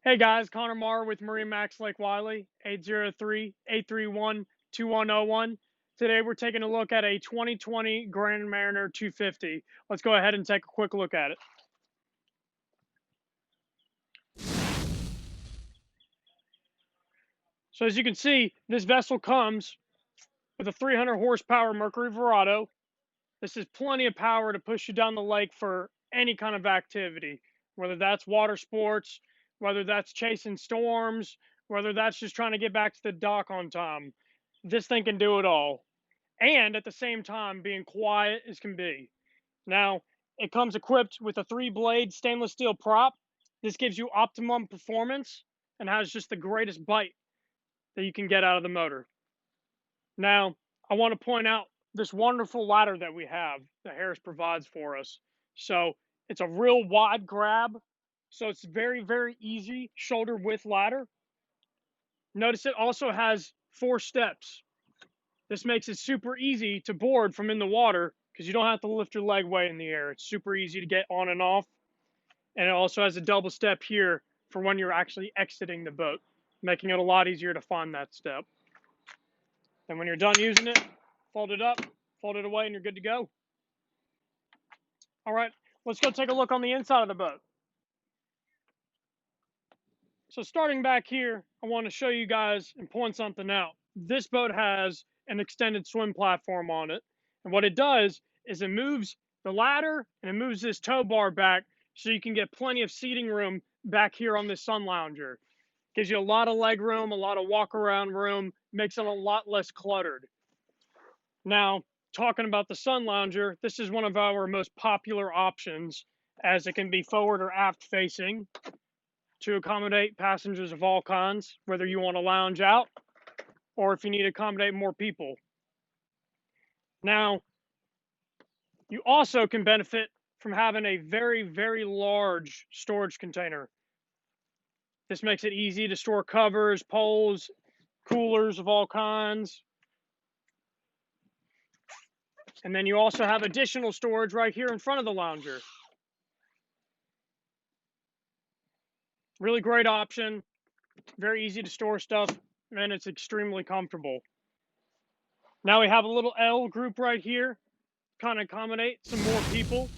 Hey guys, Connor Marr with MarineMax Lake Wylie, 803-831-2101. Today we're taking a look at a 2020 Grand Mariner 250. Let's go ahead and take a quick look at it. So as you can see, this vessel comes with a 300 horsepower Mercury Verado. This is plenty of power to push you down the lake for any kind of activity, whether that's water sports, whether that's chasing storms, whether that's just trying to get back to the dock on time. This thing can do it all. And at the same time, being quiet as can be. Now, it comes equipped with a 3-blade stainless steel prop. This gives you optimum performance and has just the greatest bite that you can get out of the motor. Now, I want to point out this wonderful ladder that we have that Harris provides for us. So it's a real wide grab. So it's very, very easy shoulder width ladder. Notice it also has 4 steps. This makes it super easy to board from in the water because you don't have to lift your leg way in the air. It's super easy to get on and off. And it also has a double step here for when you're actually exiting the boat, making it a lot easier to find that step. And when you're done using it, fold it up, fold it away, and you're good to go. All right, let's go take a look on the inside of the boat. So starting back here, I want to show you guys and point something out. This boat has an extended swim platform on it. And what it does is it moves the ladder and it moves this tow bar back so you can get plenty of seating room back here on this sun lounger. Gives you a lot of leg room, a lot of walk around room, makes it a lot less cluttered. Now, talking about the sun lounger, this is one of our most popular options as it can be forward or aft facing to accommodate passengers of all kinds, whether you want to lounge out or if you need to accommodate more people. Now, you also can benefit from having a very, very large storage container. This makes it easy to store covers, poles, coolers of all kinds. And then you also have additional storage right here in front of the lounger. Really great option, very easy to store stuff, and it's extremely comfortable. Now we have a little L group right here, kind of accommodate some more people.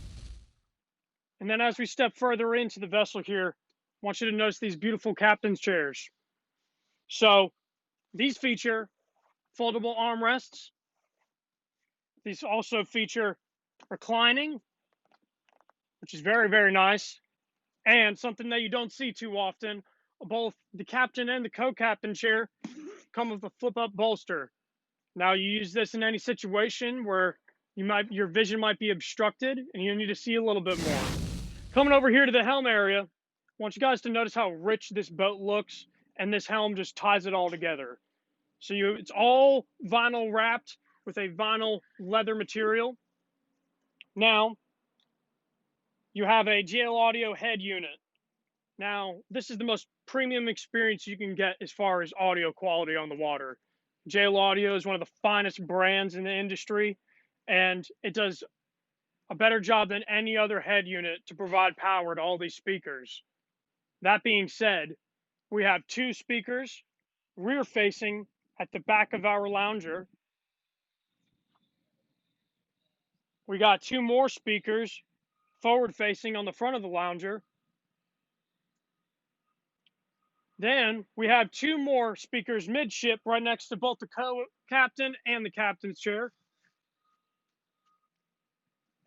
And then as we step further into the vessel here, I want you to notice these beautiful captain's chairs. So these feature foldable armrests. These also feature reclining, which is very, very nice. And something that you don't see too often, both the captain and the co-captain chair come with a flip-up bolster. Now you use this in any situation where your vision might be obstructed and you need to see a little bit more. Coming over here to the helm area, I want you guys to notice how rich this boat looks, and this helm just ties it all together. So it's all vinyl wrapped with a vinyl leather material. Now, you have a JL Audio head unit. Now, this is the most premium experience you can get as far as audio quality on the water. JL Audio is one of the finest brands in the industry, and it does a better job than any other head unit to provide power to all these speakers. That being said, we have 2 speakers rear facing at the back of our lounger. We got 2 more speakers forward facing on the front of the lounger. Then we have 2 more speakers midship right next to both the co-captain and the captain's chair.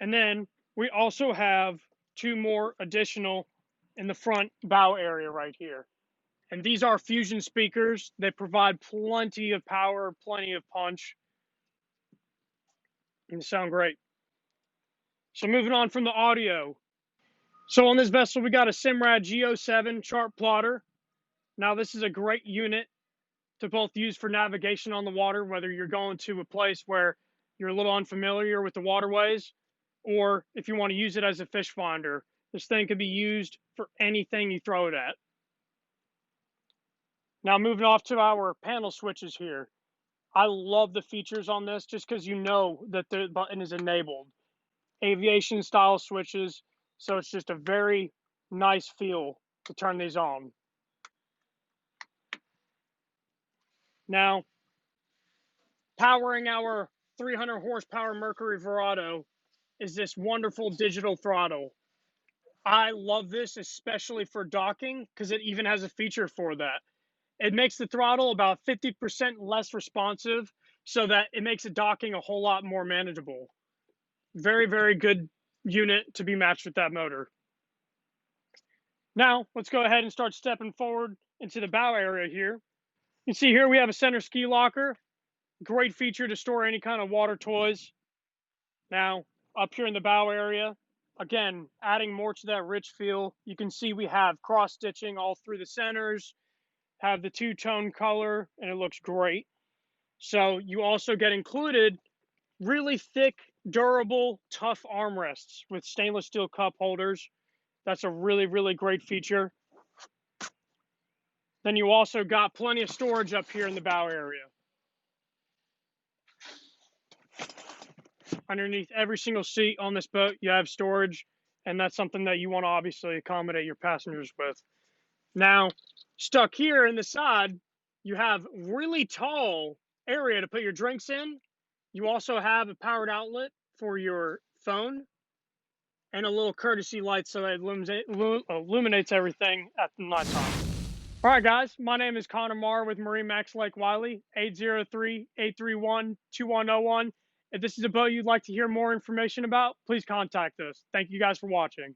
And then we also have 2 more additional in the front bow area right here. And these are fusion speakers. They provide plenty of power, plenty of punch, and they sound great. So moving on from the audio. So on this vessel, we got a SIMRAD GO5 chart plotter. Now this is a great unit to both use for navigation on the water, whether you're going to a place where you're a little unfamiliar with the waterways, or if you want to use it as a fish finder. This thing can be used for anything you throw it at. Now moving off to our panel switches here. I love the features on this just because you know that the button is enabled. Aviation style switches, so it's just a very nice feel to turn these on. Now, powering our 300 horsepower Mercury Verado is this wonderful digital throttle. I love this, especially for docking, because it even has a feature for that. It makes the throttle about 50% less responsive, so that it makes the docking a whole lot more manageable. Very, very good unit to be matched with that motor. Now, let's go ahead and start stepping forward into the bow area here. You can see here we have a center ski locker. Great feature to store any kind of water toys. Now, up here in the bow area, again, adding more to that rich feel. You can see we have cross stitching all through the centers, have the two-tone color, and it looks great. So you also get included really thick, durable, tough armrests with stainless steel cup holders. That's a really, really great feature. Then you also got plenty of storage up here in the bow area. Underneath every single seat on this boat, you have storage, and that's something that you want to obviously accommodate your passengers with. Now, stuck here in the side, you have really tall area to put your drinks in. You also have a powered outlet for your phone and a little courtesy light so that it illuminates everything at the nighttime. All right, guys, my name is Connor Marr with MarineMax Lake Wylie, 803-831-2101. If this is a boat you'd like to hear more information about, please contact us. Thank you guys for watching.